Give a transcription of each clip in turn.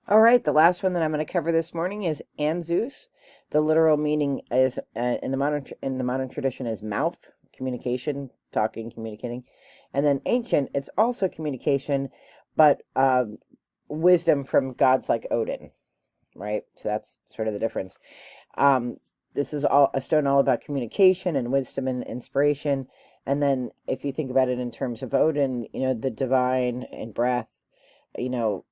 All right, the last one that I'm going to cover this morning is Ansuz. The literal meaning is in the modern tradition is mouth, communication, talking, communicating, and then ancient. It's also communication, but wisdom from gods like Odin, right? So that's sort of the difference. Um, this is all a stone all about communication and wisdom and inspiration. And then if you think about it in terms of Odin, the divine and breath, you know,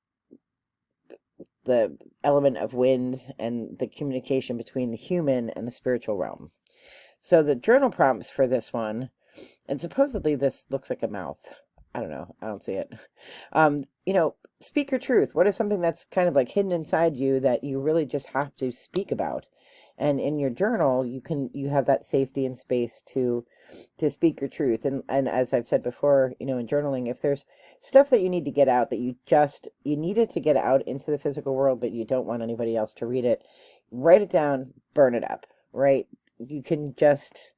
the element of wind and the communication between the human and the spiritual realm. So the journal prompts for this one, and supposedly this looks like a mouth. I don't know. I don't see it. Speak your truth. What is something that's kind of like hidden inside you that you really just have to speak about? And in your journal, you have that safety and space to speak your truth. And as I've said before, in journaling, if there's stuff that you need to get out that you needed to get out into the physical world, but you don't want anybody else to read it, write it down, burn it up, right? You can just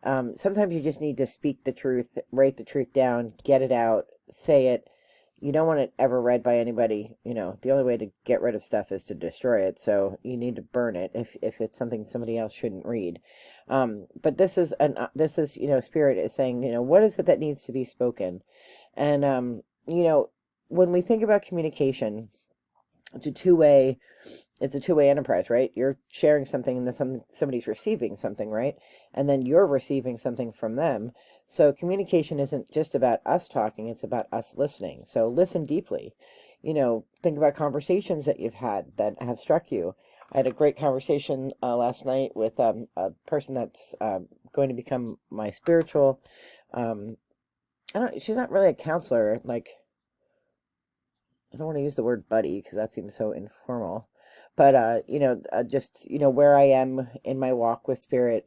sometimes you just need to speak the truth, write the truth down, get it out, say it. You don't want it ever read by anybody. The only way to get rid of stuff is to destroy it. So you need to burn it if it's something somebody else shouldn't read. But Spirit is saying, what is it that needs to be spoken? And, when we think about communication, it's a two-way it's a two-way enterprise, right? You're sharing something and then somebody's receiving something, right? And then you're receiving something from them. So communication isn't just about us talking, it's about us listening. So listen deeply. Think about conversations that you've had that have struck you. I had a great conversation last night with a person that's going to become my spiritual. Um, she's not really a counselor. Like, I don't want to use the word buddy because that seems so informal, but just where I am in my walk with spirit,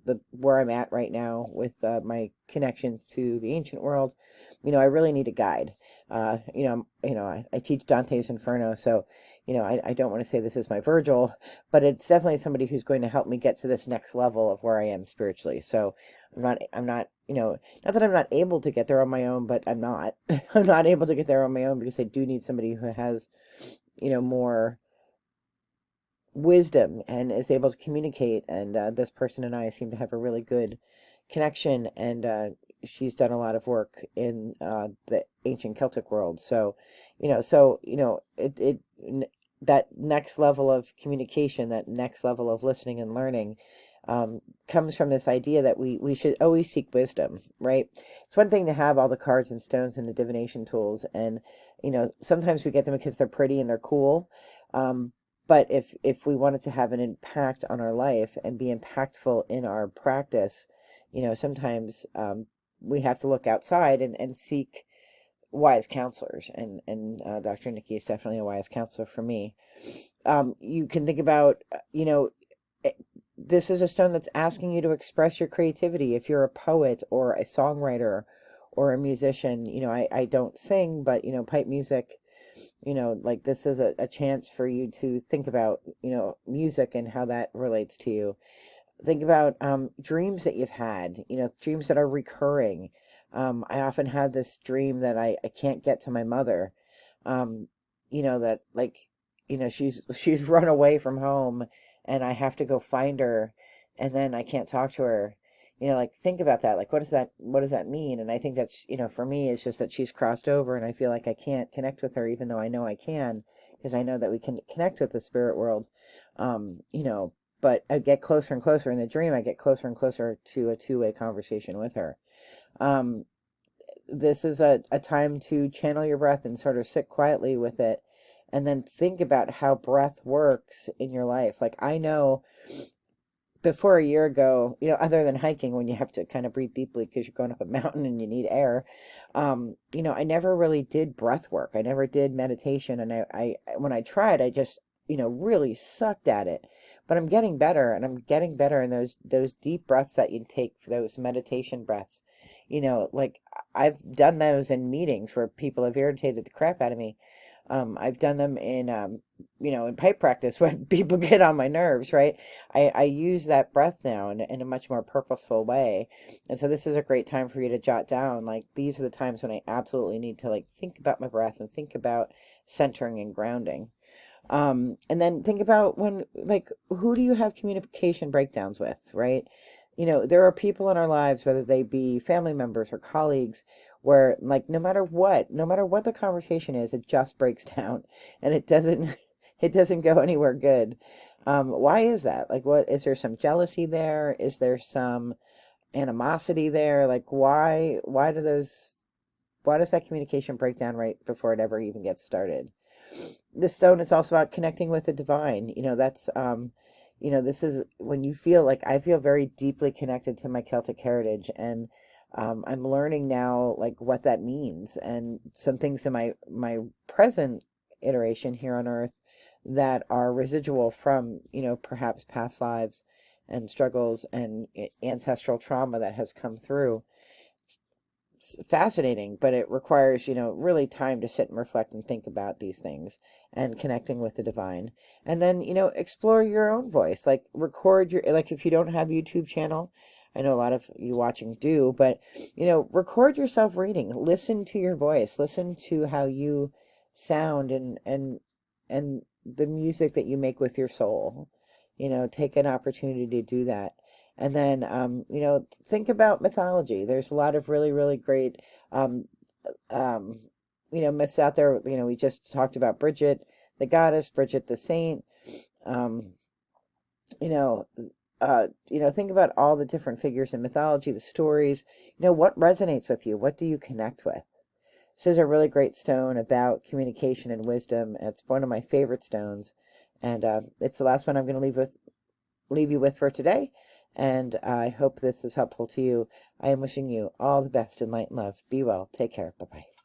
the where I'm at right now with my connections to the ancient world. I really need a guide. I teach Dante's Inferno, so I don't want to say this is my Virgil, but it's definitely somebody who's going to help me get to this next level of where I am spiritually. So I'm not, not that I'm not able to get there on my own, but I'm not. I'm not able to get there on my own because I do need somebody who has, more wisdom and is able to communicate. And this person and I seem to have a really good connection. And she's done a lot of work in the ancient Celtic world. So, that next level of communication, that next level of listening and learning comes from this idea that we should always seek wisdom, right? It's one thing to have all the cards and stones and the divination tools, and sometimes we get them because they're pretty and they're cool. But if we wanted to have an impact on our life and be impactful in our practice, sometimes we have to look outside and seek wise counselors. And Dr. Nikki is definitely a wise counselor for me. You can think about, eh, this is a stone that's asking you to express your creativity. If you're a poet or a songwriter or a musician, I don't sing, but, pipe music, like this is a chance for you to think about, music and how that relates to you. Think about dreams that you've had, dreams that are recurring. I often have this dream that I can't get to my mother. That like, she's run away from home and I have to go find her and then I can't talk to her. Like think about that. Like what does that mean? And I think that's, for me it's just that she's crossed over and I feel like I can't connect with her even though I know I can, because I know that we can connect with the spirit world. But I get closer and closer in the dream. I get closer and closer to a two-way conversation with her. Um, this is a time to channel your breath and sort of sit quietly with it and then think about how breath works in your life. Like I know before a year ago, other than hiking when you have to kind of breathe deeply because you're going up a mountain and you need air, I never really did breath work. I never did meditation. And I when I tried, I just, really sucked at it. But I'm getting better and I'm getting better in those deep breaths that you take, those meditation breaths. Like I've done those in meetings where people have irritated the crap out of me. I've done them in, in pipe practice when people get on my nerves, right? I use that breath now in a much more purposeful way. And so this is a great time for you to jot down, like, these are the times when I absolutely need to, like, think about my breath and think about centering and grounding. And then think about when, like, who do you have communication breakdowns with, right? There are people in our lives, whether they be family members or colleagues, where, like, no matter what the conversation is, it just breaks down and it doesn't, it doesn't go anywhere good. Why is that? Like, what, is there some jealousy there? Is there some animosity there? Like, why does that communication break down right before it ever even gets started? This stone is also about connecting with the divine. This is when you feel like, I feel very deeply connected to my Celtic heritage, and I'm learning now, like, what that means, and some things in my present iteration here on Earth that are residual from, perhaps past lives and struggles and ancestral trauma that has come through. Fascinating, but it requires, really time to sit and reflect and think about these things and connecting with the divine. And then, explore your own voice, like, record your, like, if you don't have YouTube channel, I know a lot of you watching do, but, record yourself reading, listen to your voice, listen to how you sound, and the music that you make with your soul. Take an opportunity to do that. And then, think about mythology. There's a lot of really, really great, um, um, myths out there. We just talked about Bridget, the goddess, Bridget the saint. Um, you know, think about all the different figures in mythology, the stories. What resonates with you? What do you connect with? This is a really great stone about communication and wisdom. It's one of my favorite stones, and it's the last one I'm going to leave you with for today. And I hope this is helpful to you. I am wishing you all the best in light and love. Be well. Take care. Bye-bye.